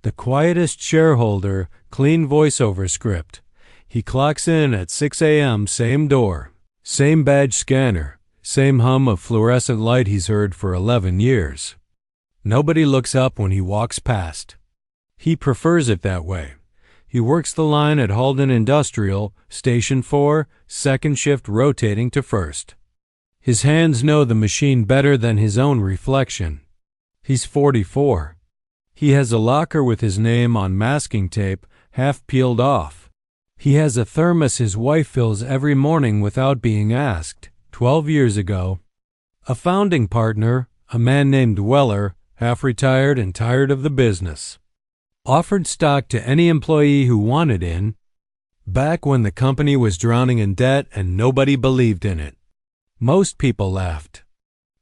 The quietest shareholder, clean voiceover script. He clocks in at 6 a.m., same door, same badge scanner, same hum of fluorescent light he's heard for 11 years. Nobody looks up when he walks past. He prefers it that way. He works the line at Halden Industrial, Station 4, second shift rotating to first. His hands know the machine better than his own reflection. He's 44. He has a locker with his name on masking tape, half peeled off. He has a thermos his wife fills every morning without being asked. 12 years ago, a founding partner, a man named Weller, half retired and tired of the business, offered stock to any employee who wanted in, back when the company was drowning in debt and nobody believed in it. Most people laughed.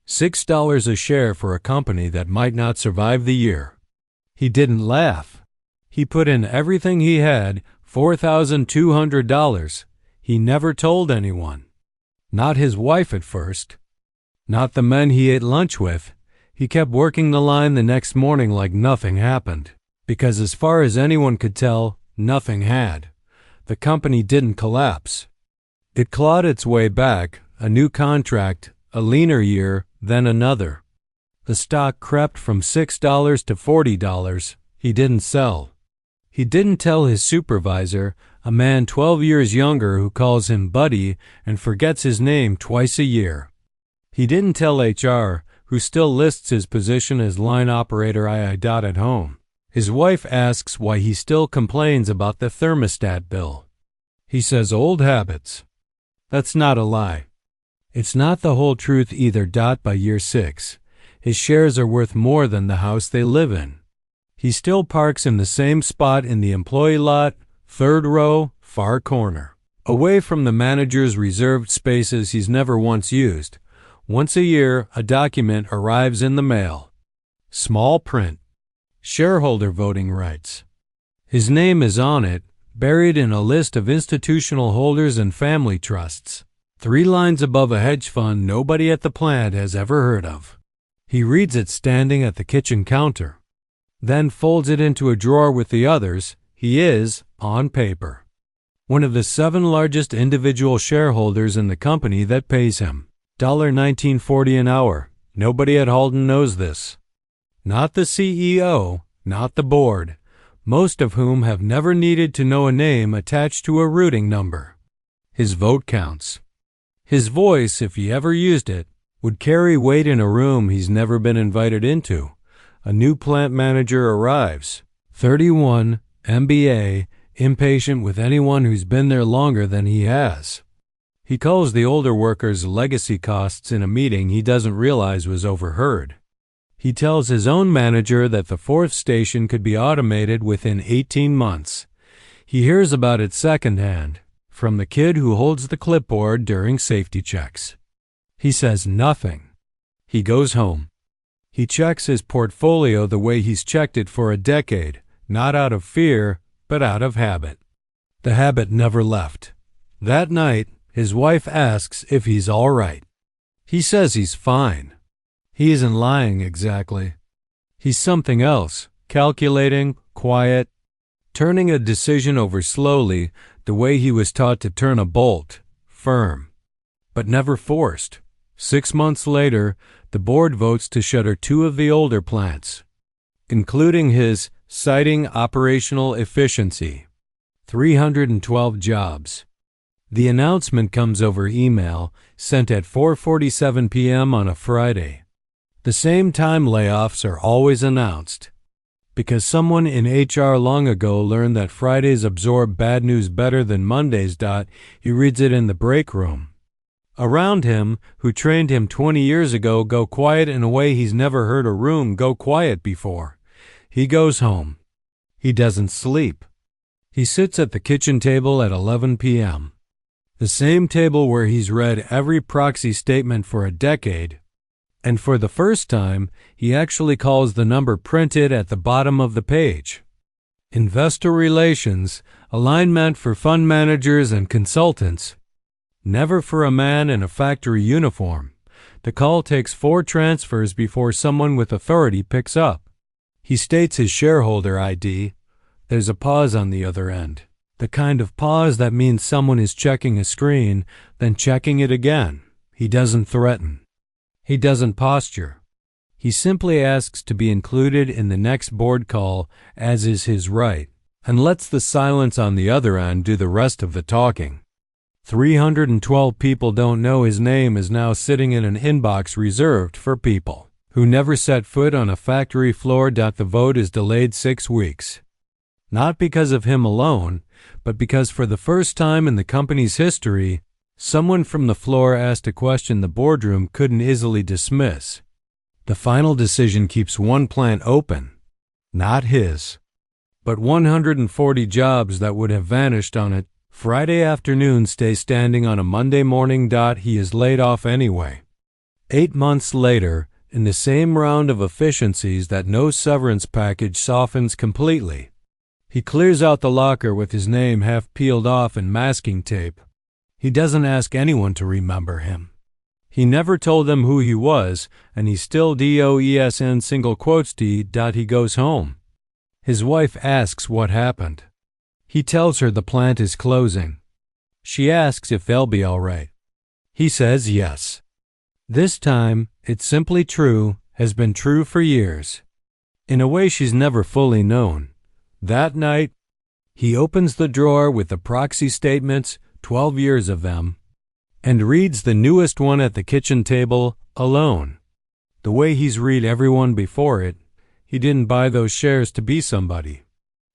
$6 a share for a company that might not survive the year. He didn't laugh. He put in everything he had, $4,200. He never told anyone. Not his wife at first. Not the men he ate lunch with. He kept working the line the next morning like nothing happened. Because as far as anyone could tell, nothing had. The company didn't collapse. It clawed its way back, a new contract, a leaner year, then another. The stock crept from $6 to $40. He didn't sell. He didn't tell his supervisor, a man 12 years younger who calls him Buddy and forgets his name twice a year. He didn't tell HR, who still lists his position as line operator at home. His wife asks why he still complains about the thermostat bill. He says old habits. That's not a lie. It's not the whole truth either. By year 6, his shares are worth more than the house they live in. He still parks in the same spot in the employee lot, third row, far corner, away from the manager's reserved spaces he's never once used. Once a year, a document arrives in the mail. Small print. Shareholder voting rights. His name is on it, buried in a list of institutional holders and family trusts, 3 lines above a hedge fund nobody at the plant has ever heard of. He reads it standing at the kitchen counter, then folds it into a drawer with the others. He is, on paper, one of the 7 largest individual shareholders in the company that pays him $19.40 an hour. Nobody at Halden knows this. Not the CEO, not the board, most of whom have never needed to know a name attached to a routing number. His vote counts. His voice, if he ever used it, would carry weight in a room he's never been invited into. A new plant manager arrives, 31, MBA, impatient with anyone who's been there longer than he has. He calls the older workers legacy costs in a meeting he doesn't realize was overheard. He tells his own manager that the 4th station could be automated within 18 months. He hears about it secondhand, from the kid who holds the clipboard during safety checks. He says nothing. He goes home. He checks his portfolio the way he's checked it for a decade, not out of fear, but out of habit. The habit never left. That night, his wife asks if he's all right. He says he's fine. He isn't lying exactly. He's something else, calculating, quiet, turning a decision over slowly, the way he was taught to turn a bolt, firm, but never forced. 6 months later, the board votes to shutter 2 of the older plants, including his, citing operational efficiency. 312 jobs. The announcement comes over email, sent at 4:47 p.m. on a Friday. The same time layoffs are always announced. Because someone in HR long ago learned that Fridays absorb bad news better than Mondays. He reads it in the break room. Around him, who trained him 20 years ago, go quiet in a way he's never heard a room go quiet before. He goes home. He doesn't sleep. He sits at the kitchen table at 11 p.m. The same table where he's read every proxy statement for a decade. And for the first time, he actually calls the number printed at the bottom of the page. Investor relations, a line meant for fund managers and consultants. Never for a man in a factory uniform. The call takes 4 transfers before someone with authority picks up. He states his shareholder ID. There's a pause on the other end. The kind of pause that means someone is checking a screen, then checking it again. He doesn't threaten. He doesn't posture. He simply asks to be included in the next board call, as is his right, and lets the silence on the other end do the rest of the talking. 312 people don't know his name is now sitting in an inbox reserved for people who never set foot on a factory floor. The vote is delayed 6 weeks. Not because of him alone, but because for the first time in the company's history, someone from the floor asked a question the boardroom couldn't easily dismiss. The final decision keeps one plant open, not his, but 140 jobs that would have vanished on it. Friday afternoon stay standing on a Monday morning. He is laid off anyway. 8 months later, in the same round of efficiencies that no severance package softens completely, he clears out the locker with his name half peeled off and masking tape. He doesn't ask anyone to remember him. He never told them who he was, and he still DOESN single quotes D. He goes home. His wife asks what happened. He tells her the plant is closing. She asks if they'll be all right. He says yes. This time, it's simply true, has been true for years. In a way she's never fully known. That night, he opens the drawer with the proxy statements, 12 years of them, and reads the newest one at the kitchen table alone. The way he's read everyone before it, he didn't buy those shares to be somebody.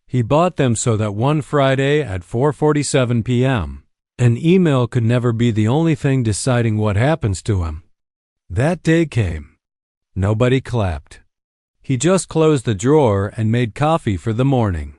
He bought them so that one Friday at 4:47 p.m., an email could never be the only thing deciding what happens to him. That day came. Nobody clapped. He just closed the drawer and made coffee for the morning.